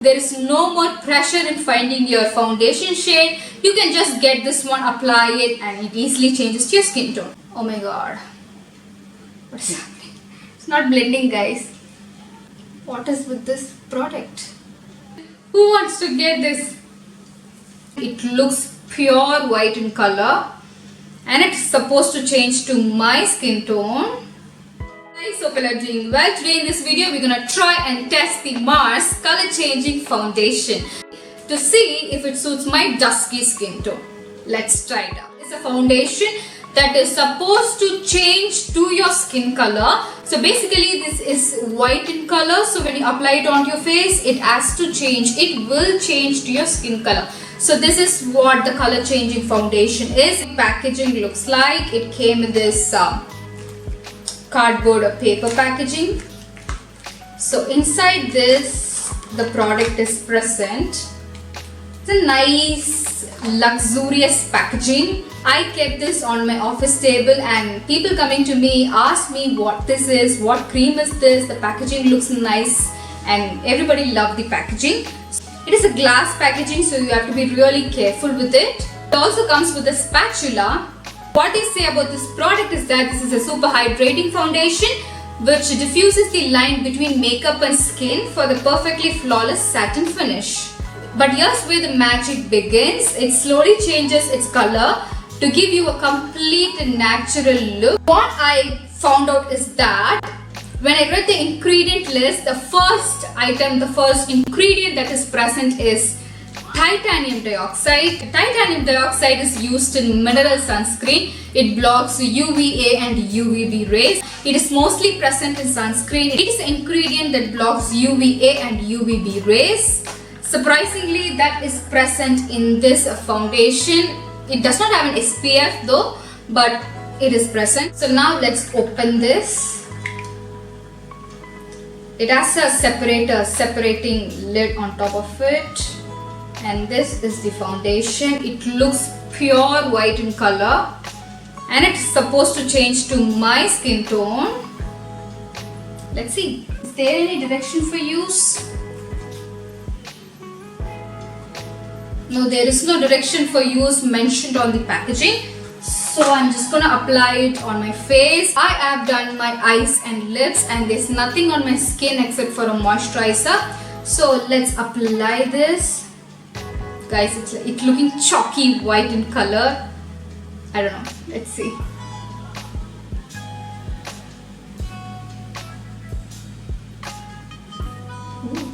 There is no more pressure in finding your foundation shade. You can just get this one, apply it, and it easily changes to your skin tone. Oh my god. What is happening? It's not blending, guys. What is with this product? Who wants to get this? It looks pure white in color and it's supposed to change to my skin tone. Guys, hope you are doing well. Today in this video we're gonna try and test the Mqrs color changing foundation to see if it suits my dusky skin tone. Let's try it out. It's a foundation that is supposed to change to your skin color. So basically this is white in color, so when you apply it on your face it has to change. It will change to your skin color. So this is what the color changing foundation is. The packaging looks like. It came in this cardboard or paper packaging. So inside this the product is present. It's a nice luxurious packaging. I kept this on my office table and people coming to me asked me what this is, what cream is this. The packaging looks nice and everybody loved the packaging. It is a glass packaging, so you have to be really careful with it. It also comes with a spatula. What they say about this product is that this is a super hydrating foundation which diffuses the line between makeup and skin for the perfectly flawless satin finish. But here's where the magic begins. It slowly changes its color to give you a complete and natural look. What I found out is that when I read the ingredient list, the first ingredient that is present is titanium dioxide. Titanium dioxide is used in mineral sunscreen. It blocks UVA and UVB rays. It is mostly present in sunscreen. It is an ingredient that blocks UVA and UVB rays. Surprisingly, that is present in this foundation. It does not have an SPF though, but it is present. So now let's open this. It has a separating lid on top of it. And this is the foundation. It looks pure white in color. And it's supposed to change to my skin tone. Let's see. Is there any direction for use? No, there is no direction for use mentioned on the packaging. So I'm just gonna apply it on my face. I have done my eyes and lips and there's nothing on my skin except for a moisturizer. So let's apply this. Guys, it's looking chalky white in color. I don't know. Let's see. Ooh.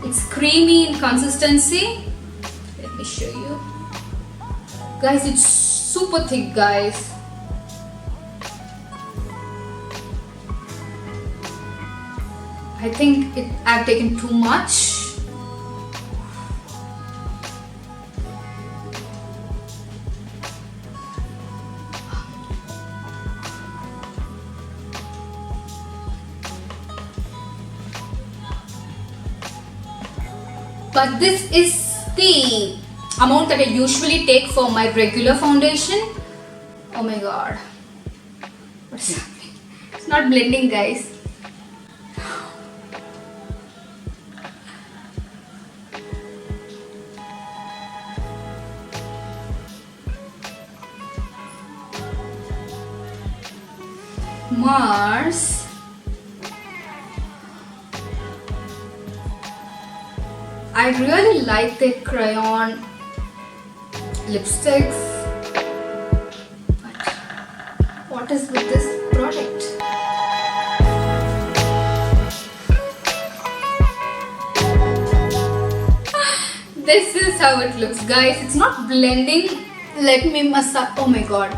It's creamy in consistency. Let me show you. Guys, it's super thick, guys. I think I've taken too much. But this is the amount that I usually take for my regular foundation. Oh my god. What is happening? It's not blending, guys. Mqrs. I really like the crayon lipsticks, but what is with this product? This is how it looks, guys. It's not blending. Let me massage. Oh my god,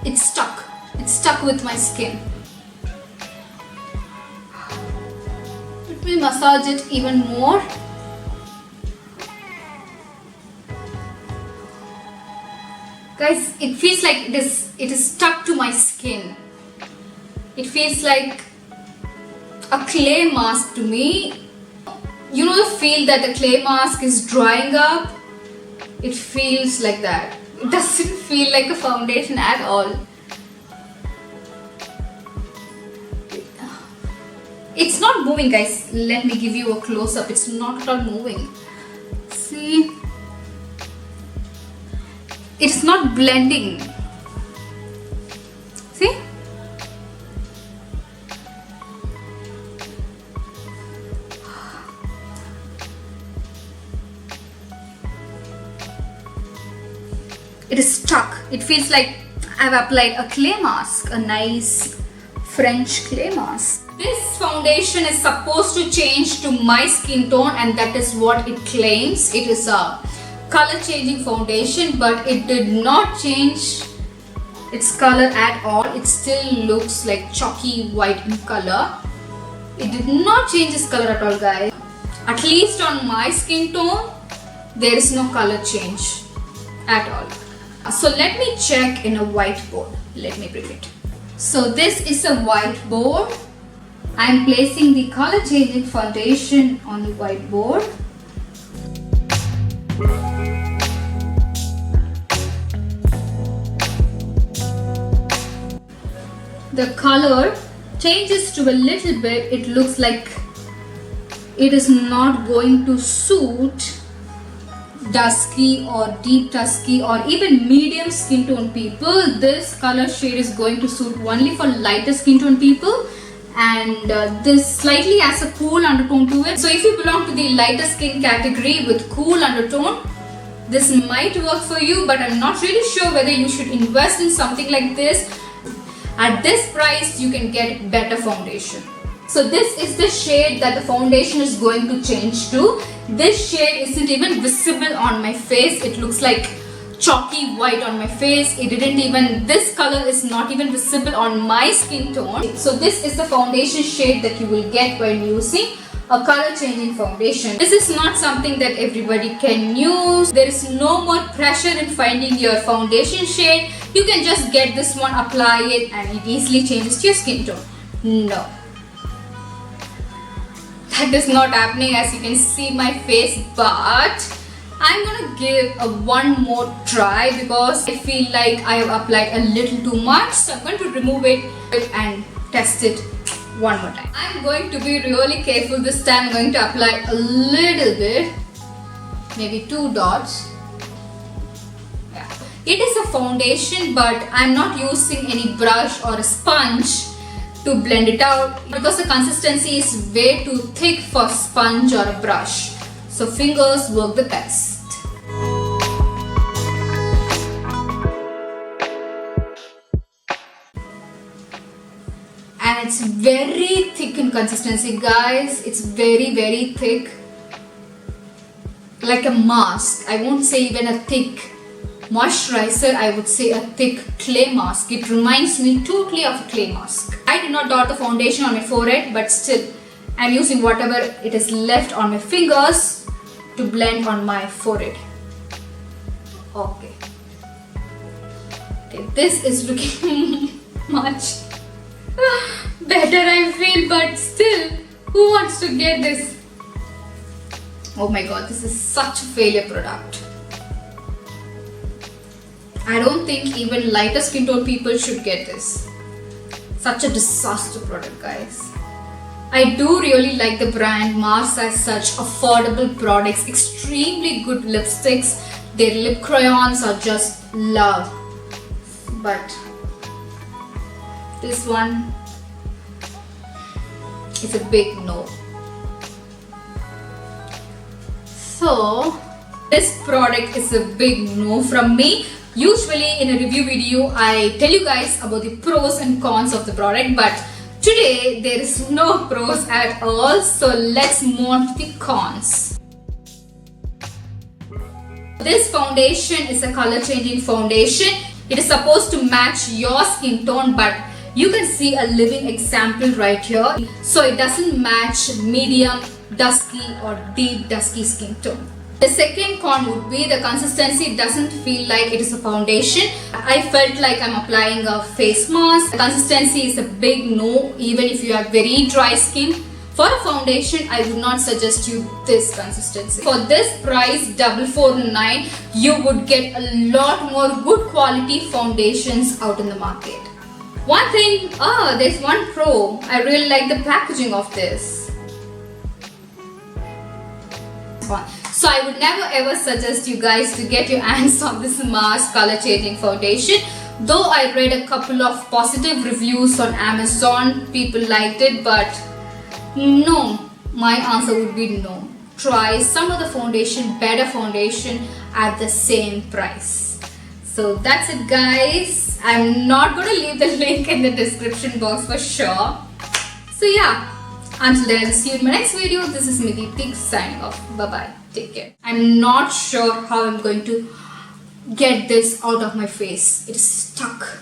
it's stuck. It's stuck with my skin. Let me massage it even more. Guys, it feels like it is stuck to my skin. It feels like a clay mask to me. You know the feel that the clay mask is drying up? It feels like that. It doesn't feel like a foundation at all. It's not moving, guys. Let me give you a close-up. It's not at all moving. See? It's not blending. See? It is stuck. It feels like I've applied a clay mask, a nice French clay mask. This foundation is supposed to change to my skin tone, and that is what it claims. It is a color changing foundation, but it did not change its color at all. It still looks like chalky white in color. It did not change its color at all, guys. At least on my skin tone, there is no color change at all. So let me check in a whiteboard. Let me bring it. So this is a whiteboard. I am placing the color changing foundation on the whiteboard. The color changes to a little bit. It looks like it is not going to suit dusky or deep dusky or even medium skin tone people. This color shade is going to suit only for lighter skin tone people, and this slightly has a cool undertone to it. So if you belong to the lighter skin category with cool undertone, this might work for you, but I'm not really sure whether you should invest in something like this. At this price, you can get better foundation. So this is the shade that the foundation is going to change to. This shade isn't even visible on my face. It looks like chalky white on my face. This color is not even visible on my skin tone. So this is the foundation shade that you will get when using a color changing foundation. This is not something that everybody can use. There is no more pressure in finding your foundation shade. You can just get this one, apply it, and it easily changes to your skin tone. No. That is not happening, as you can see my face, but I'm gonna give one more try because I feel like I have applied a little too much. So I'm going to remove it and test it one more time. I'm going to be really careful this time. I'm going to apply a little bit, maybe 2 dots. Yeah. It is a foundation, but I'm not using any brush or a sponge to blend it out because the consistency is way too thick for sponge or a brush. So fingers work the best. And it's very thick in consistency, guys. It's very, very thick. Like a mask. I won't say even a thick moisturizer, I would say a thick clay mask. It reminds me totally of a clay mask. I did not dot the foundation on my forehead, but still I'm using whatever it is left on my fingers to blend on my forehead. Okay, this is looking much better, I feel, but still, who wants to get this? Oh my god, this is such a failure product. I don't think even lighter skin tone people should get this. Such a disaster product, guys. I do really like the brand. Mars has such affordable products, extremely good lipsticks. Their lip crayons are just love. But this one is a big no. So this product is a big no from me. Usually in a review video, I tell you guys about the pros and cons of the product, but today there is no pros at all. So let's move on to the cons. This foundation is a color changing foundation. It is supposed to match your skin tone, but you can see a living example right here. So it doesn't match medium, dusky or deep dusky skin tone. The second con would be the consistency doesn't feel like it is a foundation. I felt like I'm applying a face mask. The consistency is a big no, even if you have very dry skin. For a foundation, I would not suggest you this consistency. For this price, $449, you would get a lot more good quality foundations out in the market. One thing, there's one pro. I really like the packaging of this. So I would never ever suggest you guys to get your hands on this Mqrs color changing foundation. Though I read a couple of positive reviews on Amazon, people liked it, but no, my answer would be no. Try some other foundation, better foundation at the same price. So that's it guys. I'm not going to leave the link in the description box for sure. So yeah, until then I'll see you in my next video. This is Miditi signing off. Bye bye. Take care. I'm not sure how I'm going to get this out of my face. It is stuck.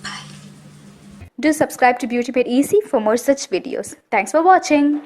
Bye. Do subscribe to Beauty Made Easy for more such videos. Thanks for watching.